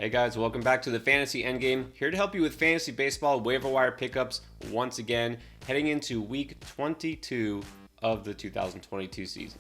Hey guys, welcome back to the Fantasy Endgame. Here to help you with fantasy baseball waiver wire pickups once again, heading into week 22 of the 2022 season.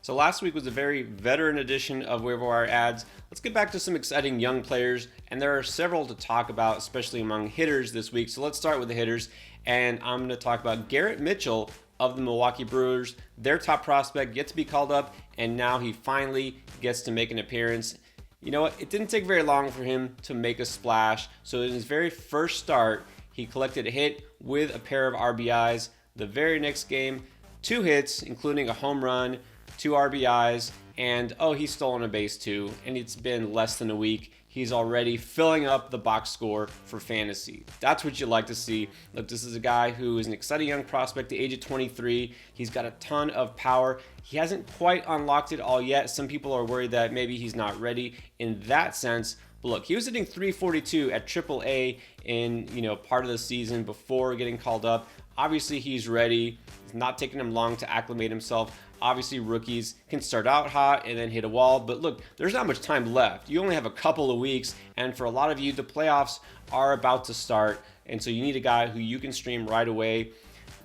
So last week was a very veteran edition of waiver wire ads. Let's get back to some exciting young players, and there are several to talk about, especially among hitters this week. So let's start with the hitters, and I'm going to talk about Garrett Mitchell of the Milwaukee Brewers. Their top prospect yet to be called up, and now he finally gets to make an appearance. You know what? It didn't take very long for him to make a splash. So in his very first start, he collected a hit with a pair of RBIs. The very next game, 2 hits, including a home run, 2 RBIs, and he's stolen a base too. And it's been less than a week. He's already filling up the box score for fantasy. That's what you like to see. Look, this is a guy who is an exciting young prospect at the age of 23. He's got a ton of power. He hasn't quite unlocked it all yet. Some people are worried that maybe he's not ready in that sense. But look, he was hitting 342 at AAA in part of the season before getting called up. Obviously, he's ready. It's not taking him long to acclimate himself. Obviously, rookies can start out hot and then hit a wall. But look, there's not much time left. You only have a couple of weeks. And for a lot of you, the playoffs are about to start. And so you need a guy who you can stream right away.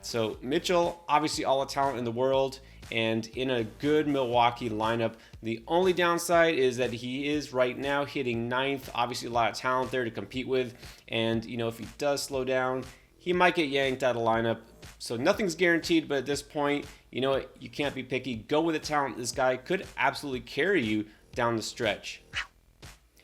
So Mitchell, obviously all the talent in the world and in a good Milwaukee lineup. The only downside is that he is right now hitting 9th. Obviously a lot of talent there to compete with. And, if he does slow down, he might get yanked out of lineup. So nothing's guaranteed, but at this point, you know what? You can't be picky. Go with the talent. This guy could absolutely carry you down the stretch.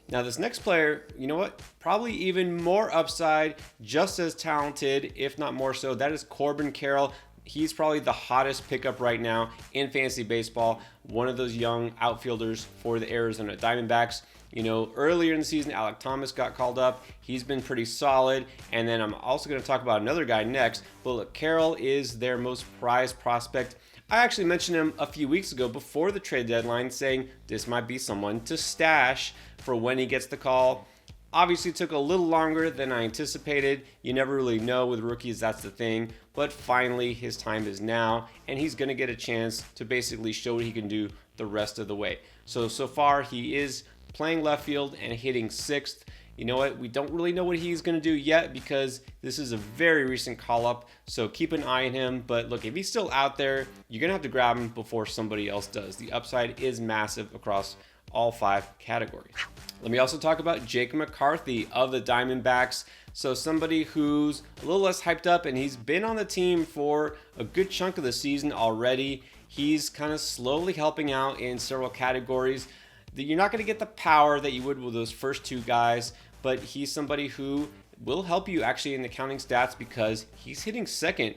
Now, this next player, you know what? Probably even more upside, just as talented, if not more so. That is Corbin Carroll. He's probably the hottest pickup right now in fantasy baseball. One of those young outfielders for the Arizona Diamondbacks. Earlier in the season, Alek Thomas got called up. He's been pretty solid. And then I'm also going to talk about another guy next. But look, Carroll is their most prized prospect. I actually mentioned him a few weeks ago before the trade deadline, saying this might be someone to stash for when he gets the call. Obviously, it took a little longer than I anticipated. You never really know with rookies, that's the thing. But finally, his time is now, and he's going to get a chance to basically show what he can do the rest of the way. So far, he is playing left field and hitting 6th. You know what? We don't really know what he's going to do yet because this is a very recent call-up, so keep an eye on him. But look, if he's still out there, you're going to have to grab him before somebody else does. The upside is massive across all 5 categories. Let me also talk about Jake McCarthy of the Diamondbacks. So somebody who's a little less hyped up, and he's been on the team for a good chunk of the season already. He's kind of slowly helping out in several categories. You're not going to get the power that you would with those first 2 guys, but he's somebody who will help you actually in the counting stats because he's hitting 2nd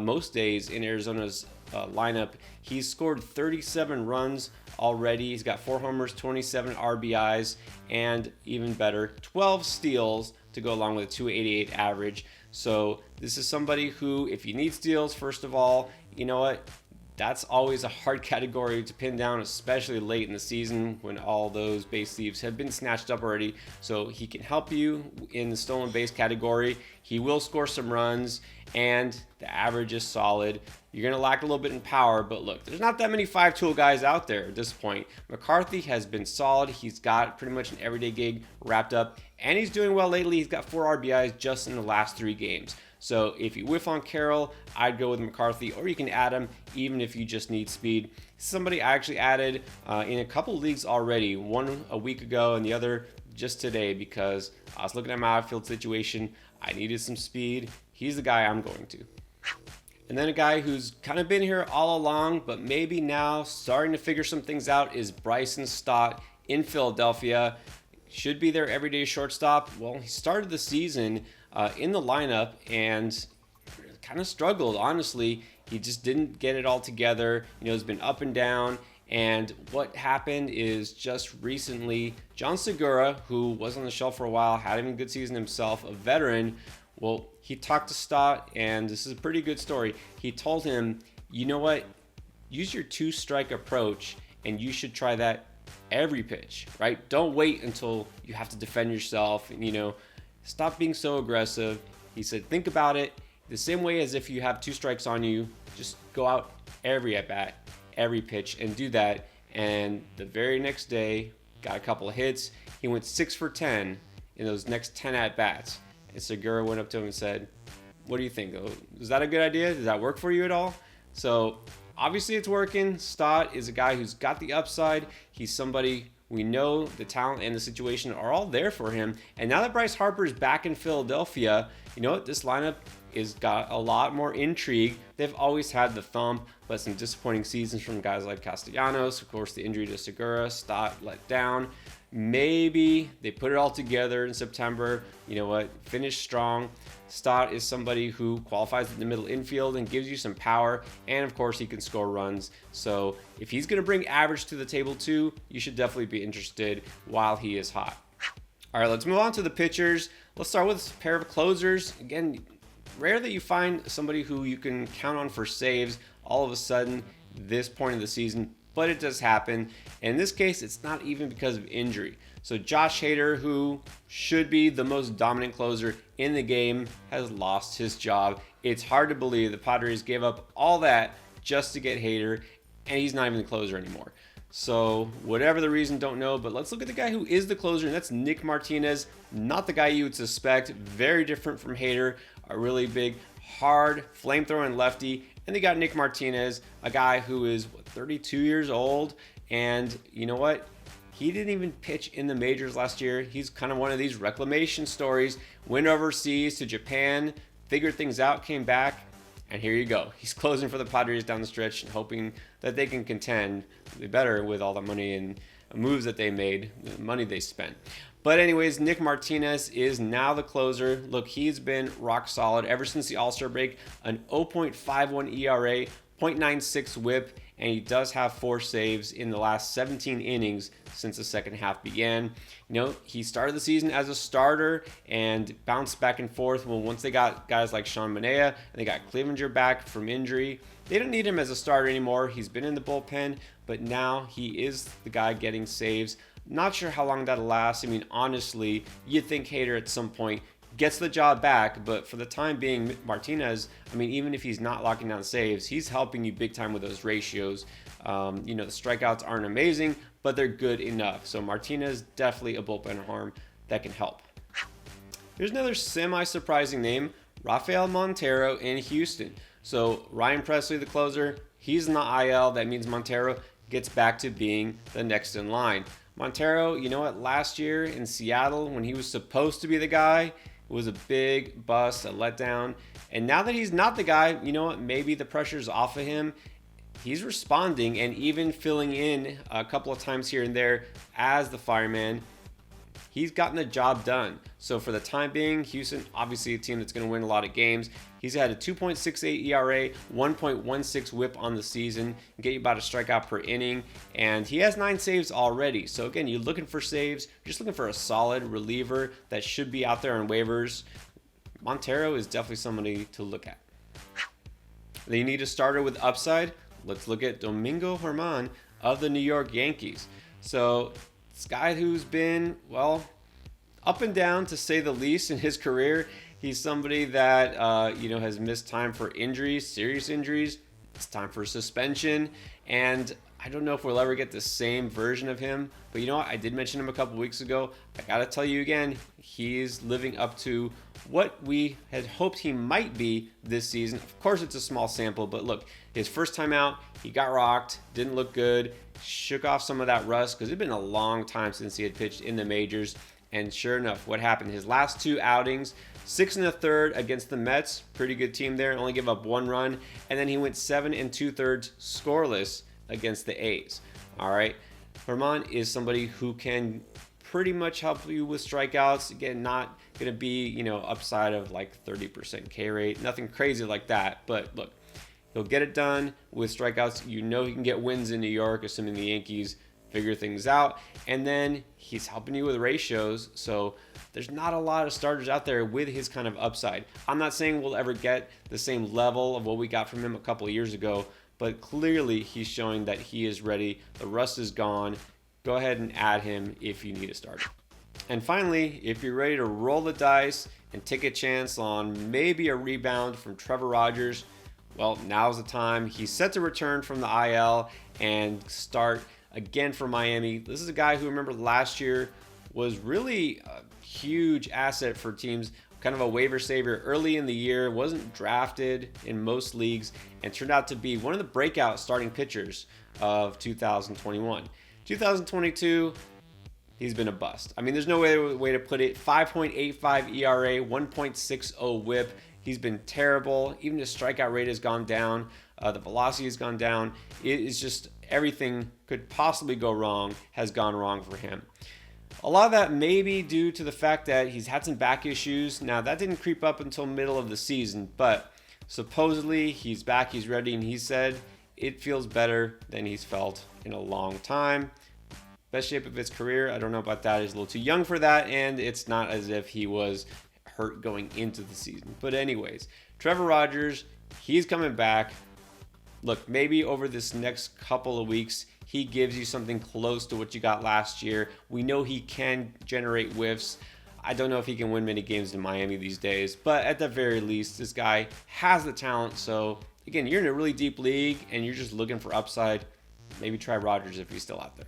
most days in Arizona's lineup. He's scored 37 runs already. He's got 4 homers, 27 RBIs, and even better, 12 steals to go along with a 288 average. So this is somebody who, if you need steals, first of all, you know what? That's always a hard category to pin down, especially late in the season when all those base thieves have been snatched up already. So he can help you in the stolen base category. He will score some runs, and the average is solid. You're going to lack a little bit in power, but look, there's not that many 5-tool guys out there at this point. McCarthy has been solid. He's got pretty much an everyday gig wrapped up, and he's doing well lately. He's got 4 RBIs just in the last 3 games. So if you whiff on Carroll, I'd go with McCarthy, or you can add him even if you just need speed. Somebody I actually added in a couple leagues already, one a week ago and the other just today because I was looking at my outfield situation. I needed some speed. He's the guy I'm going to. And then a guy who's kind of been here all along, but maybe now starting to figure some things out is Bryson Stott in Philadelphia. Should be their everyday shortstop. Well, he started the season in the lineup and kind of struggled, honestly. He just didn't get it all together. It's been up and down. And what happened is just recently, John Segura, who was on the shelf for a while, had a good season himself, a veteran. Well, he talked to Stott, and this is a pretty good story. He told him, you know what? Use your 2-strike approach, and you should try that every pitch, right? Don't wait until you have to defend yourself and, stop being so aggressive. He said, think about it the same way as if you have 2 strikes on you. Just go out every at-bat, every pitch, and do that. And the very next day, got a couple of hits. he went 6 for 10 in those next 10 at-bats. And Segura went up to him and said, what do you think? Is that a good idea? Does that work for you at all? So obviously it's working. Stott is a guy who's got the upside. He's somebody we know the talent and the situation are all there for him. And now that Bryce Harper is back in Philadelphia, you know what? This lineup is got a lot more intrigue. They've always had the thump, but some disappointing seasons from guys like Castellanos. Of course, the injury to Segura, Stott let down. Maybe they put it all together in September. You know what? Finish strong. Stott is somebody who qualifies in the middle infield and gives you some power. And of course, he can score runs. So if he's going to bring average to the table too, you should definitely be interested while he is hot. All right, let's move on to the pitchers. Let's start with a pair of closers. Again, rare that you find somebody who you can count on for saves all of a sudden this point of the season, but it does happen. In this case, it's not even because of injury. So Josh Hader, who should be the most dominant closer in the game, has lost his job. It's hard to believe the Padres gave up all that just to get Hader, and he's not even the closer anymore. So whatever the reason, don't know, but let's look at the guy who is the closer, and that's Nick Martinez. Not the guy you would suspect. Very different from Hader, a really big, hard, flamethrowing lefty. And they got Nick Martinez, a guy who is 32 years old, and you know what? He didn't even pitch in the majors last year. He's kind of one of these reclamation stories. Went overseas to Japan, figured things out, came back, and here you go. He's closing for the Padres down the stretch and hoping that they can contend better with all the money and moves that they made, the money they spent. But anyways, Nick Martinez is now the closer. Look, he's been rock solid ever since the All-Star break. An 0.51 ERA, 0.96 whip, and he does have 4 saves in the last 17 innings since the second half began. You know, he started the season as a starter and bounced back and forth. Well, once they got guys like Sean Manaea and they got Clevenger back from injury, they don't need him as a starter anymore. He's been in the bullpen, but now he is the guy getting saves. Not sure how long that'll last. I mean, honestly, you'd think Hader at some point gets the job back, but for the time being, Martinez, I mean, even if he's not locking down saves, he's helping you big time with those ratios. You know, the strikeouts aren't amazing, but they're good enough. So Martinez, definitely a bullpen arm that can help. Here's another semi-surprising name, Rafael Montero in Houston. So Ryan Presley, the closer, he's in the IL. That means Montero gets back to being the next in line. Montero, you know what, last year in Seattle, when he was supposed to be the guy, it was a big bust, a letdown. And now that he's not the guy, you know what, maybe the pressure's off of him. He's responding and even filling in a couple of times here and there as the fireman. He's gotten the job done. So for the time being, Houston, obviously a team that's going to win a lot of games. He's had a 2.68 ERA, 1.16 whip on the season, get you about a strikeout per inning, and he has 9 saves already. So again, you're looking for saves, you're just looking for a solid reliever that should be out there on waivers. Montero is definitely somebody to look at. Then you need a starter with upside. Let's look at Domingo Germán of the New York Yankees. So this guy who's been, well, up and down to say the least in his career. He's somebody that, you know, has missed time for injuries, serious injuries. It's time for suspension. And I don't know if we'll ever get the same version of him. But you know what? I did mention him a couple weeks ago. I got to tell you again, he's living up to what we had hoped he might be this season. Of course, it's a small sample. But look, his first time out, he got rocked, didn't look good, shook off some of that rust because it had been a long time since he had pitched in the majors. And sure enough, what happened? His last 2 outings, 6 1/3 against the Mets, pretty good team there, only give up 1 run. And then he went 7 2/3 scoreless against the A's. All right. Germán is somebody who can pretty much help you with strikeouts. Again, not going to be, you know, upside of like 30% K rate, nothing crazy like that. But look, he'll get it done with strikeouts. You know he can get wins in New York, assuming the Yankees figure things out. And then he's helping you with ratios. So there's not a lot of starters out there with his kind of upside. I'm not saying we'll ever get the same level of what we got from him a couple of years ago, but clearly he's showing that he is ready. The rust is gone. Go ahead and add him if you need a starter. And finally, if you're ready to roll the dice and take a chance on maybe a rebound from Trevor Rogers, well, now's the time. He's set to return from the IL and start again for Miami. This is a guy who, remember last year, was really a huge asset for teams, kind of a waiver savior early in the year, wasn't drafted in most leagues, and turned out to be one of the breakout starting pitchers of 2021. 2022, he's been a bust. I mean, there's no way to put it. 5.85 ERA, 1.60 whip. He's been terrible. Even his strikeout rate has gone down. The velocity has gone down. It is just everything could possibly go wrong has gone wrong for him. A lot of that may be due to the fact that he's had some back issues. Now, that didn't creep up until middle of the season, but supposedly he's back, he's ready, and he said it feels better than he's felt in a long time. Best shape of his career, I don't know about that. He's a little too young for that, and it's not as if he was hurt going into the season. But anyways, Trevor Rogers, he's coming back. Look, maybe over this next couple of weeks, he gives you something close to what you got last year. We know he can generate whiffs. I don't know if he can win many games in Miami these days, but at the very least, this guy has the talent. So again, you're in a really deep league and you're just looking for upside. Maybe try Rogers if he's still out there.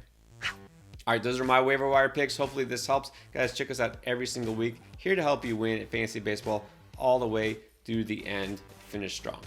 All right, those are my waiver wire picks. Hopefully this helps. Guys, check us out every single week. Here to help you win at fantasy baseball all the way through the end. Finish strong.